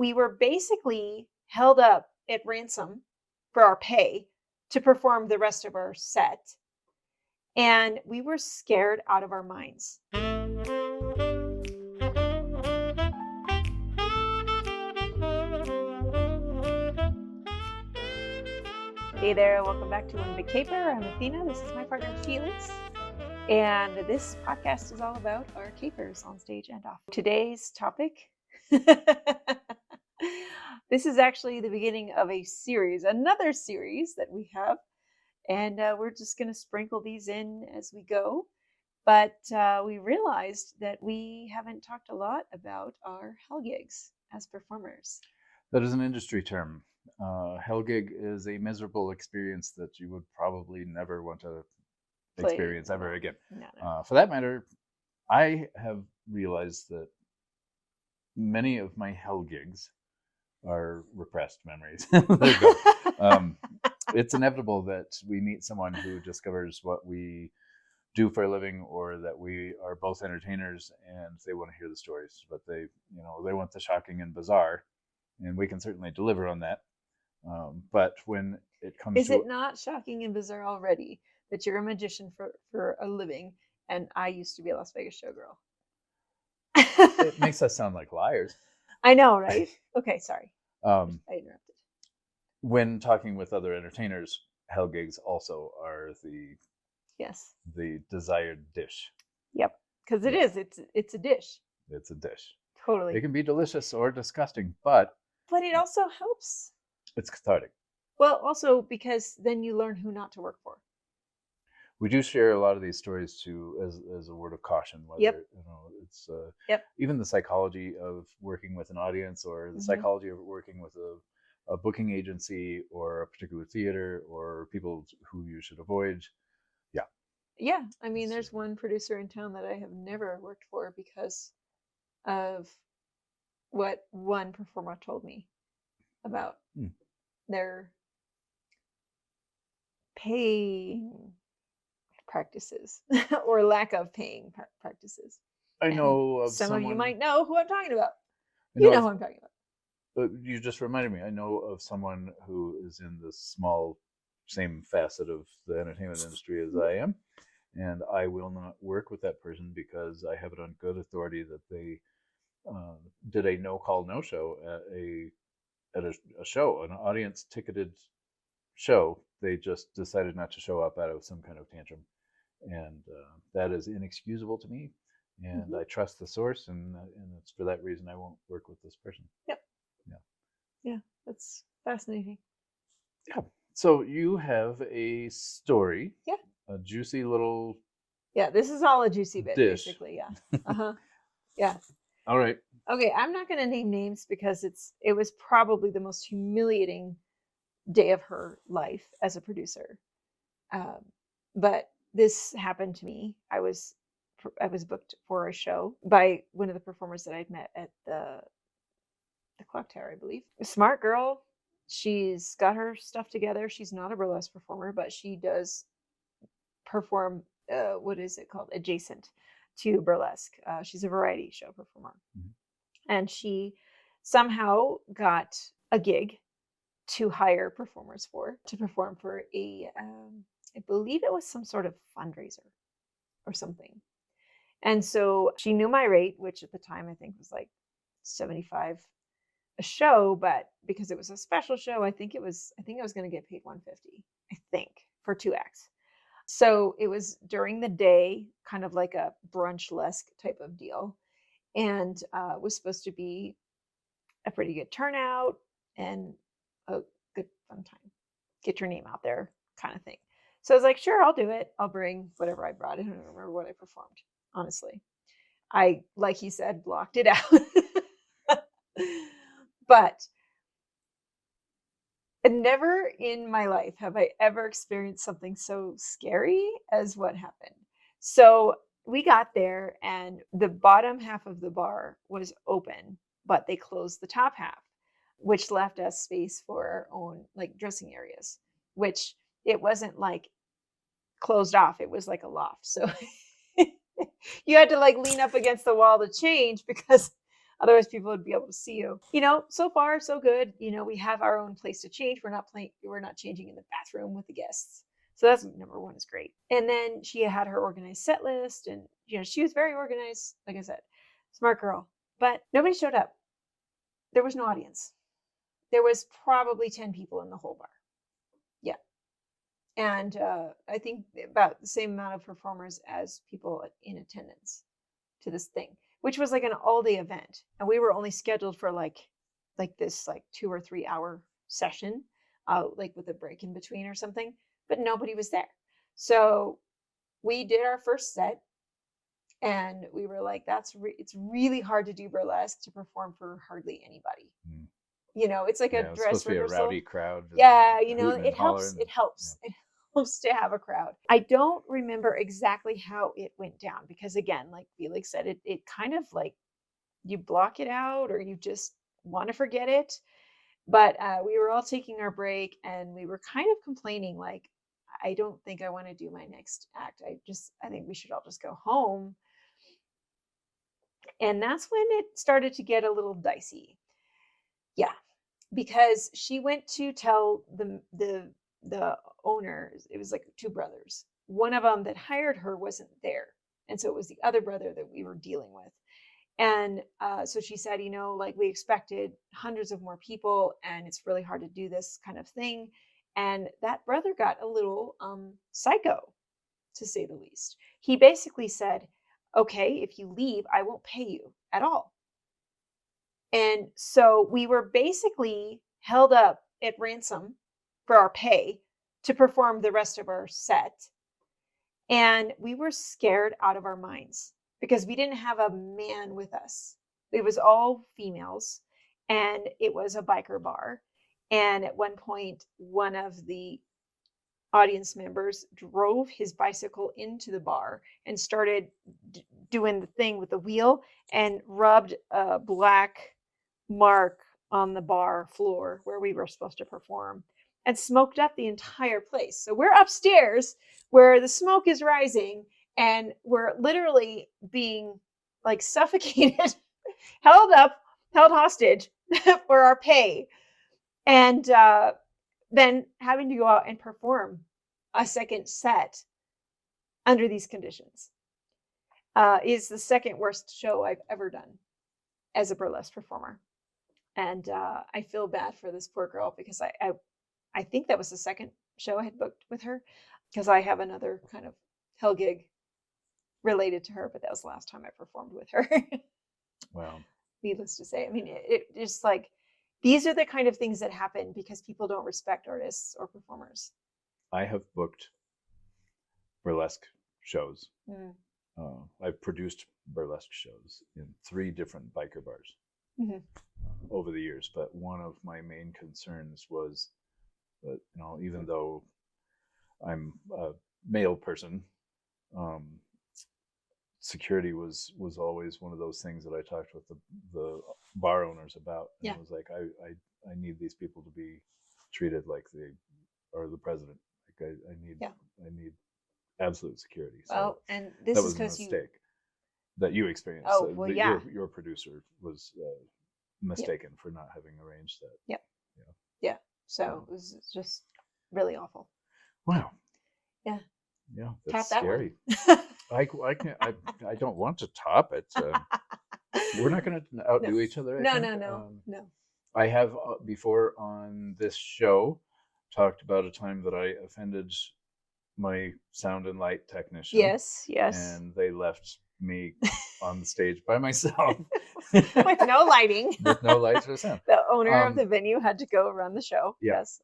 we were basically held up at ransom for our pay to perform the rest of our set. And we were scared out of our minds. Hey there, welcome back to One Big Caper. I'm Athena, this is my partner Felix. And this podcast is all about our capers on stage and off. Today's topic, this is actually the beginning of a series, another series that we have. And we're just going to sprinkle these in as we go. But we realized that we haven't talked a lot about our hell gigs as performers. That is an industry term. Hell gig is a miserable experience that you would probably never want to experience ever again. No. For that matter, I have realized that many of my hell gigs are repressed memories. There you go. It's inevitable that we meet someone who discovers what we do for a living, or that we are both entertainers and they want to hear the stories, but they want the shocking and bizarre, and we can certainly deliver on that. But when it comes Is it not shocking and bizarre already that you're a magician for a living and I used to be a Las Vegas showgirl? It makes us sound like liars. I know, right? Okay, sorry. I interrupted. When talking with other entertainers, hell gigs also are the desired dish. Yep, because it is. It's a dish. It's a dish. Totally. It can be delicious or disgusting, but it also helps. It's cathartic. Well, also because then you learn who not to work for. We do share a lot of these stories too as a word of caution. Whether, it's even the psychology of working with an audience, or the psychology of working with a booking agency or a particular theater, or people who you should avoid. Yeah, I mean, there's one producer in town that I have never worked for because of what one performer told me about their paying practices or lack of paying practices. I know of some of you might know who I'm talking about. Who I'm talking about. You just reminded me. I know of someone who is in this same facet of the entertainment industry as I am, and I will not work with that person because I have it on good authority that they did a no-call, no-show at a show, an audience ticketed show. They just decided not to show up out of some kind of tantrum, and that is inexcusable to me. And I trust the source, and it's for that reason I won't work with this person. Yep. Yeah, that's fascinating. Yeah. So you have a story. Yeah. A juicy little. Yeah, this is all a juicy bit, dish. Basically. Yeah. Yeah. All right. Okay, I'm not going to name names because it was probably the most humiliating day of her life as a producer. But this happened to me. I was booked for a show by one of the performers that I'd met at the Clock Tower, I believe. A smart girl. She's got her stuff together. She's not a burlesque performer, but she does perform, what is it called? Adjacent to burlesque. She's a variety show performer. And she somehow got a gig to hire performers to perform for I believe it was some sort of fundraiser or something. And so she knew my rate, which at the time I think was like $75 a show, but because it was a special show, I think I was going to get paid $150, I think, for 2 acts. So it was during the day, kind of like a brunch-esque type of deal, and was supposed to be a pretty good turnout and a good fun time. Get your name out there kind of thing. So I was like, sure, I'll do it. I'll bring whatever I brought. I don't remember what I performed, honestly. I, like he said, blocked it out. But never in my life have I ever experienced something so scary as what happened. So we got there and the bottom half of the bar was open, but they closed the top half, which left us space for our own like dressing areas, which it wasn't like closed off. It was like a loft. So you had to like lean up against the wall to change because Otherwise, people would be able to see you. So far so good. We have our own place to change. We're not changing in the bathroom with the guests. So that's number one, is great. And then she had her organized set list, and she was very organized. Like I said, smart girl. But nobody showed up. There was no audience. There was probably 10 people in the whole bar. Yeah. And I think about the same amount of performers as people in attendance to this thing, which was like an all-day event. And we were only scheduled for like this 2 or 3 hour session, like with a break in between or something, but nobody was there. So we did our first set, and we were like, it's really hard to do burlesque to perform for hardly anybody. Mm. It's like a It's dress supposed to be a rehearsal. rowdy crowd. Yeah, Hooting it and helps. hollering. It helps. It helps to have a crowd. I don't remember exactly how it went down because, again, like Felix said, it kind of like you block it out or you just want to forget it. But we were all taking our break, and we were kind of complaining, like, I don't think I want to do my next act. I think we should all just go home. And that's when it started to get a little dicey. Yeah, because she went to tell the owner. It was like two brothers. One of them that hired her wasn't there, and so it was the other brother that we were dealing with. And so she said, like, we expected hundreds of more people, and it's really hard to do this kind of thing. And that brother got a little psycho, to say the least. He basically said, okay, if you leave, I won't pay you at all. And so we were basically held up at ransom for our pay to perform the rest of our set. And we were scared out of our minds because we didn't have a man with us. It was all females, and it was a biker bar. And at one point, one of the audience members drove his bicycle into the bar and started doing the thing with the wheel and rubbed a black mark on the bar floor where we were supposed to perform and smoked up the entire place. So we're upstairs where the smoke is rising, and we're literally being like suffocated, held hostage for our pay. And then having to go out and perform a second set under these conditions is the second worst show I've ever done as a burlesque performer. And I feel bad for this poor girl because I think that was the second show I had booked with her, because I have another kind of hell gig related to her, but that was the last time I performed with her. Wow. Needless to say, I mean, it just like, these are the kind of things that happen because people don't respect artists or performers. I have booked burlesque shows. Mm. I've produced burlesque shows in 3 different biker bars over the years. But one of my main concerns was that, even though I'm a male person, security was always one of those things that I talked with the bar owners about. And Yeah. I was like, I need these people to be treated like they are the president. Like I need absolute security. So Well, and this that is was a because mistake that you experienced. Oh, well, yeah. Your producer was mistaken for not having arranged that. Yep. Yeah. Yeah. So it was just really awful. Wow. Yeah. Yeah, that's Top scary. That I can't. I don't want to top it. We're not going to outdo each other. No. I have before on this show talked about a time that I offended my sound and light technician. Yes. And they left me on the stage by myself with no lighting. With no lights or sound. The owner of the venue had to go run the show. Yeah. Yes.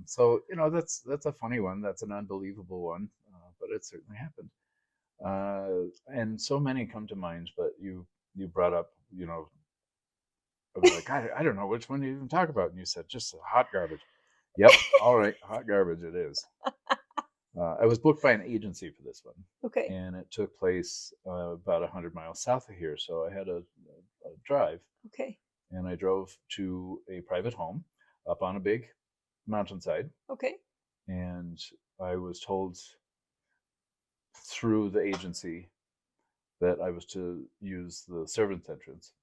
So that's a funny one. That's an unbelievable one, but it certainly happened. And so many come to mind. But you brought up, I was like, I don't know which one to even talk about, and you said just hot garbage. Yep. All right, hot garbage it is. I was booked by an agency for this one. Okay. And it took place about 100 miles south of here. So I had a drive. Okay. And I drove to a private home up on a big mountainside. Okay. And I was told through the agency that I was to use the servants' entrance.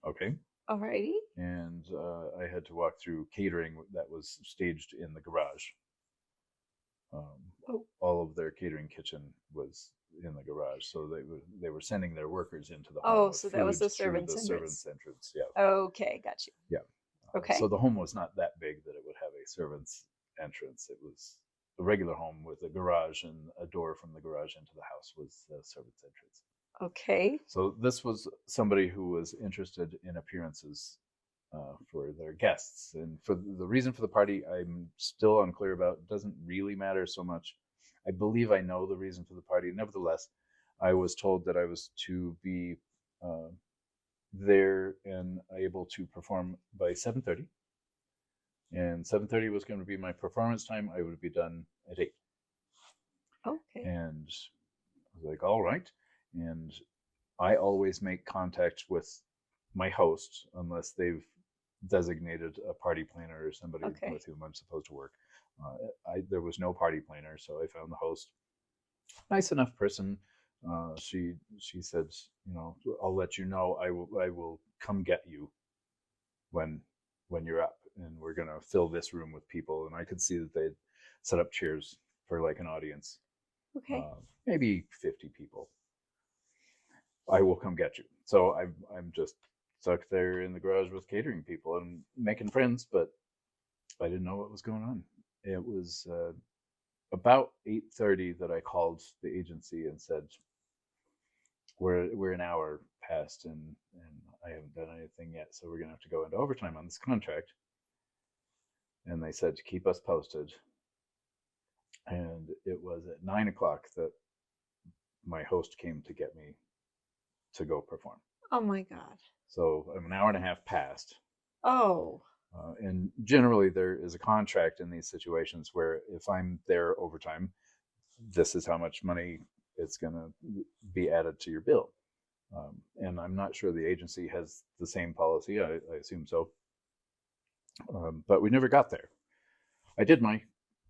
Okay. Alrighty. And I had to walk through catering that was staged in the garage. Oh. All of their catering kitchen was in the garage, so they were sending their workers into the Oh, home with so that was food the through servants' the entrance. servants' entrance. Yeah, Okay, got you. yeah. Okay. So the home was not that big that it would have a servants' entrance. It was a regular home with a garage, and a door from the garage into the house was the servants' entrance. Okay. So this was somebody who was interested in appearances for their guests, and for the reason for the party, I'm still unclear about. It doesn't really matter so much. I believe I know the reason for the party. Nevertheless, I was told that I was to be uh, there and able to perform by 7:30, and 7:30 was going to be my performance time. I would be done at 8. Okay. And I was like, all right. And I always make contact with my hosts unless they've designated a party planner or somebody Okay. with whom I'm supposed to work. There was no party planner, so I found the host. Nice enough person. She said, I'll let you know. I will come get you when you're up, and we're gonna fill this room with people. And I could see that they'd set up chairs for like an audience, Okay. maybe 50 people. I will come get you. So I'm just stuck there in the garage with catering people and making friends, but I didn't know what was going on. It was about 8:30 that I called the agency and said, we're an hour past, and I haven't done anything yet, so we're gonna have to go into overtime on this contract. And they said to keep us posted. And it was at 9 o'clock that my host came to get me to go perform. Oh my God. So I'm an hour and a half past. Oh. And generally, there is a contract in these situations where if I'm there overtime, this is how much money it's going to be added to your bill. And I'm not sure the agency has the same policy. I assume so. But we never got there. I did my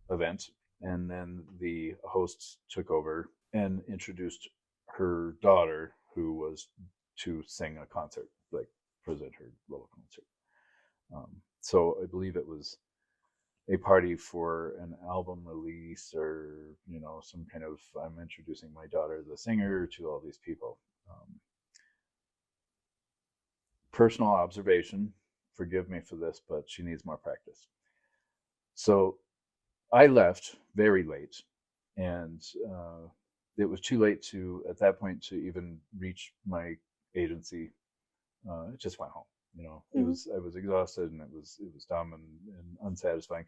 event, and then the host took over and introduced her daughter, who was to sing a concert, like present her little concert. So I believe it was a party for an album release, or some kind of, I'm introducing my daughter, the singer, to all these people. Personal observation, forgive me for this, but she needs more practice. So I left very late, and it was too late at that point to even reach my agency. I just went home. I was exhausted, and it was dumb and unsatisfying.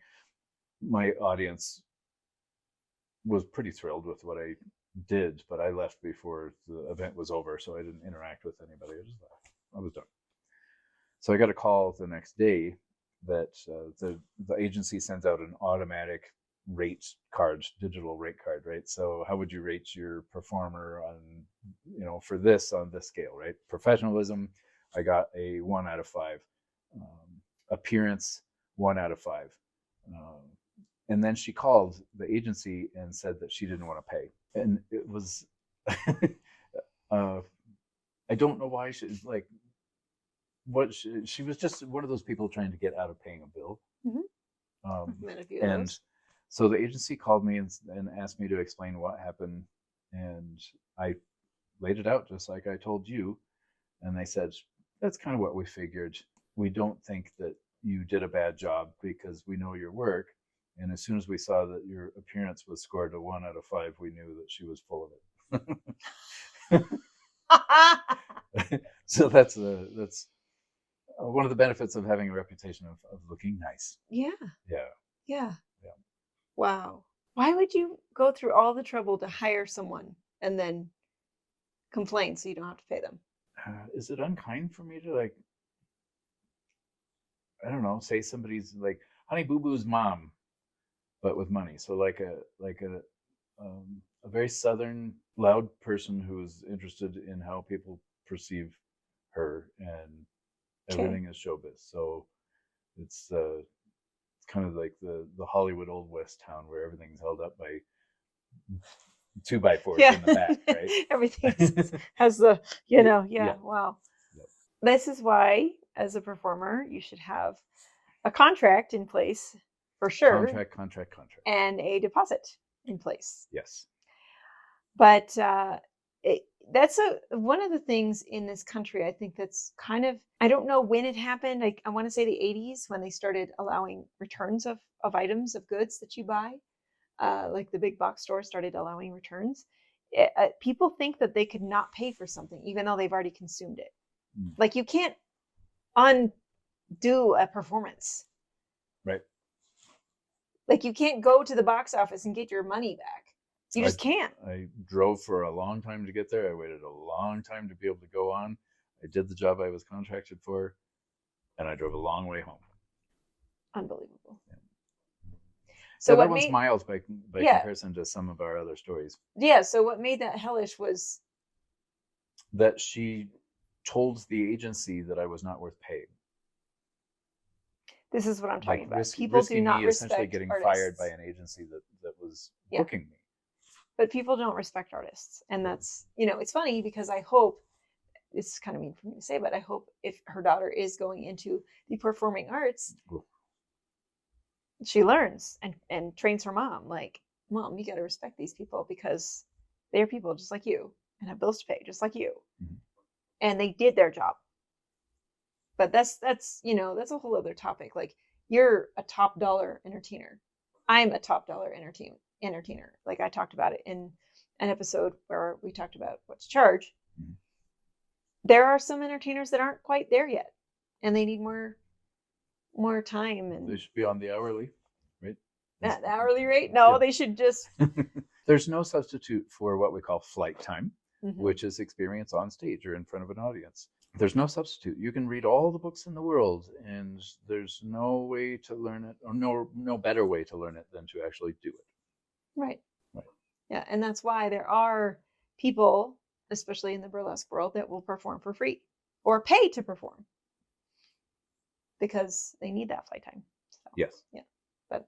My audience was pretty thrilled with what I did, but I left before the event was over, so I didn't interact with anybody. I just left. I was done. So I got a call the next day that the agency sends out an automatic rate card, digital rate card, right? So how would you rate your performer on, for this on this scale, right? Professionalism, I got a 1 out of 5. Appearance, 1 out of 5. And then she called the agency and said that she didn't want to pay. And it was, I don't know why she was just one of those people trying to get out of paying a bill. Mm-hmm. And so the agency called me and asked me to explain what happened. And I laid it out just like I told you. And they said, that's kind of what we figured. We don't think that you did a bad job because we know your work. And as soon as we saw that your appearance was scored a 1 out of 5, we knew that she was full of it. So that's one of the benefits of having a reputation of looking nice. Yeah. Yeah. Yeah. Yeah. Wow. Why would you go through all the trouble to hire someone and then complain so you don't have to pay them? Is it unkind for me to I don't know, say somebody's like Honey Boo Boo's mom, but with money? So like a very southern, loud person who's interested in how people perceive her, and everything is showbiz. So it's kind of like the Hollywood Old West town where everything's held up by 2x4s in the back, right? Everything has the, wow. Yep. This is why, as a performer, you should have a contract in place for sure, Contract. and a deposit in place. Yes. But that's one of the things in this country, I think that's kind of, I don't know when it happened. I want to say the 80s, when they started allowing returns of items, of goods that you buy. Like the big box stores started allowing returns. People think that they could not pay for something, even though they've already consumed it. Like, you can't undo a performance. Right. Like, you can't go to the box office and get your money back. You just can't. I drove for a long time to get there. I waited a long time to be able to go on. I did the job I was contracted for, and I drove a long way home. Unbelievable. Yeah. So that one's mild by comparison to some of our other stories. Yeah. So what made that hellish was that she told the agency that I was not worth paying. This is what I'm talking about. People do not respect essentially getting artists. fired by an agency that was booking me. But people don't respect artists. And that's, it's funny because I hope, it's kind of mean for me to say, but I hope if her daughter is going into the performing arts, she learns and trains her mom. Like, Mom, you got to respect these people because they're people just like you and have bills to pay just like you. Mm-hmm. And they did their job. But that's a whole other topic. Like, you're a top dollar entertainer. I'm a top dollar entertainer. Like, I talked about it in an episode where we talked about what to charge. Mm-hmm. There are some entertainers that aren't quite there yet, and they need more time. And they should be on the hourly rate. The hourly rate? No, they should just. There's no substitute for what we call flight time, mm-hmm. which is experience on stage or in front of an audience. There's no substitute. You can read all the books in the world, and there's no way to learn it, or no better way to learn it than to actually do it. Right. Yeah, and that's why there are people, especially in the burlesque world, that will perform for free or pay to perform because they need that flight time. So, yes. Yeah. But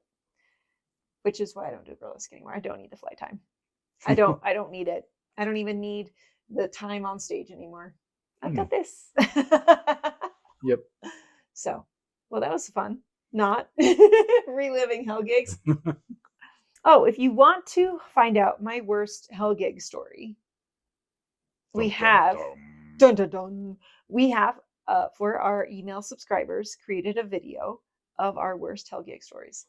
which is why I don't do burlesque anymore. I don't need the flight time. I don't need it. I don't even need the time on stage anymore. I've got this. Yep. So, well, that was fun. Not reliving hell gigs. Oh, if you want to find out my worst hell gig story, we have for our email subscribers created a video of our worst hell gig stories.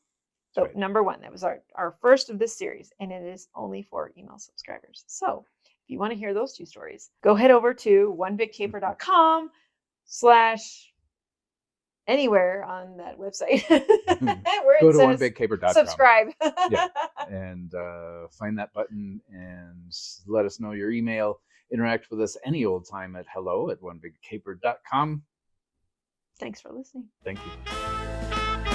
So right. Number 1, that was our first of this series, and it is only for email subscribers. So if you want to hear those 2 stories, go head over to onebigcaper.com/ anywhere on that website where go it to says onebigcaper.com. Subscribe. Yeah. And find that button and let us know your email. Interact with us any old time at hello@onebigcaper.com. Thanks for listening. Thank you.